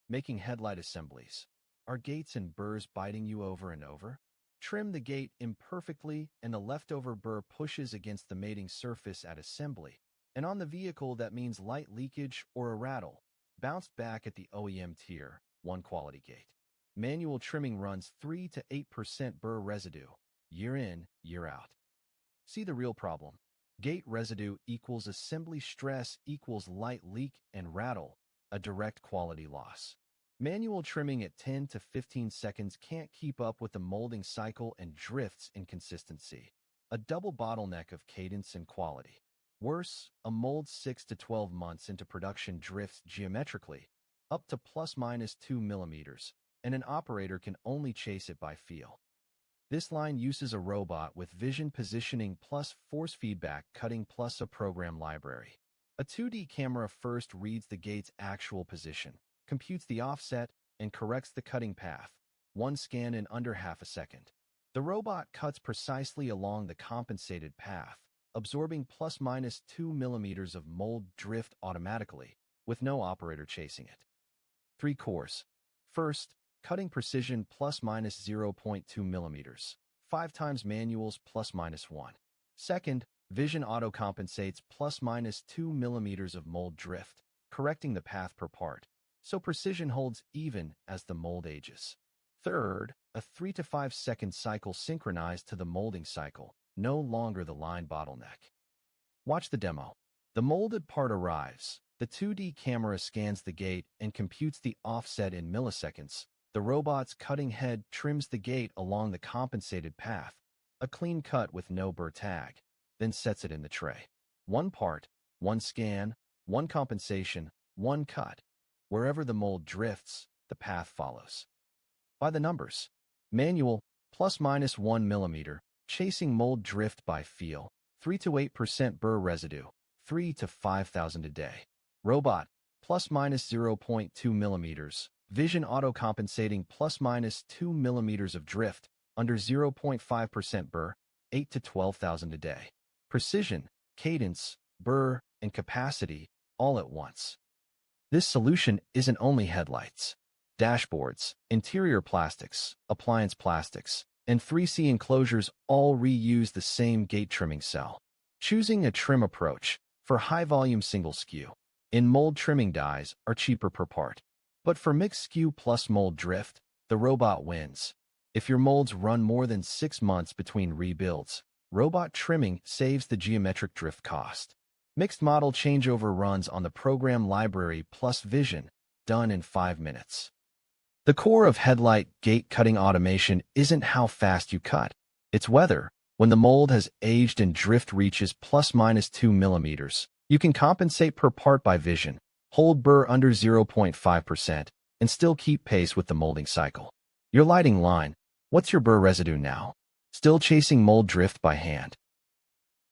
Making headlight assemblies. Are gates and burrs biting you over and over? Trim the gate imperfectly and the leftover burr pushes against the mating surface at assembly. And on the vehicle that means light leakage or a rattle. Bounced back at the OEM tier 1 quality gate. Manual trimming runs 3 to 8% burr residue, year in, year out. See the real problem. Gate residue equals assembly stress equals light leak and rattle, a direct quality loss. Manual trimming at 10 to 15 seconds can't keep up with the molding cycle and drifts in consistency. A double bottleneck of cadence and quality. Worse, a mold 6 to 12 months into production drifts geometrically, up to ±2 millimeters, and an operator can only chase it by feel. This line uses a robot with vision positioning plus force feedback cutting plus a program library. A 2D camera first reads the gate's actual position, computes the offset, and corrects the cutting path, one scan in under half a second. The robot cuts precisely along the compensated path, absorbing ±2 millimeters of mold drift automatically, with no operator chasing it. 3 cores. First, cutting precision ±0.2 millimeters, 5 times manuals ±1. Second, vision auto compensates ±2 millimeters of mold drift, correcting the path per part, so precision holds even as the mold ages. Third, a 3 to 5 second cycle synchronized to the molding cycle, no longer the line bottleneck. Watch the demo. The molded part arrives. The 2D camera scans the gate and computes the offset in milliseconds. The robot's cutting head trims the gate along the compensated path, a clean cut with no burr tag, then sets it in the tray. 1 part, 1 scan, 1 compensation, 1 cut. Wherever the mold drifts, the path follows. By the numbers. Manual, ±1 millimeter, chasing mold drift by feel, 3 to 8% burr residue, 3 to 5,000 a day. Robot, ±0.2 millimeters, vision auto compensating ±2 millimeters of drift, under 0.5% burr, 8 to 12,000 a day. Precision, cadence, burr, and capacity, all at once. This solution isn't only headlights. Dashboards, interior plastics, appliance plastics, and 3C enclosures all reuse the same gate trimming cell. Choosing a trim approach for high-volume single SKU. In mold trimming dies are cheaper per part. But for mixed SKU plus mold drift, the robot wins. If your molds run more than 6 months between rebuilds, robot trimming saves the geometric drift cost. Mixed model changeover runs on the program library plus vision, done in 5 minutes. The core of headlight gate cutting automation isn't how fast you cut. It's whether, when the mold has aged and drift reaches ±2 millimeters, you can compensate per part by vision, hold burr under 0.5%, and still keep pace with the molding cycle. Your lighting line, what's your burr residue now? Still chasing mold drift by hand?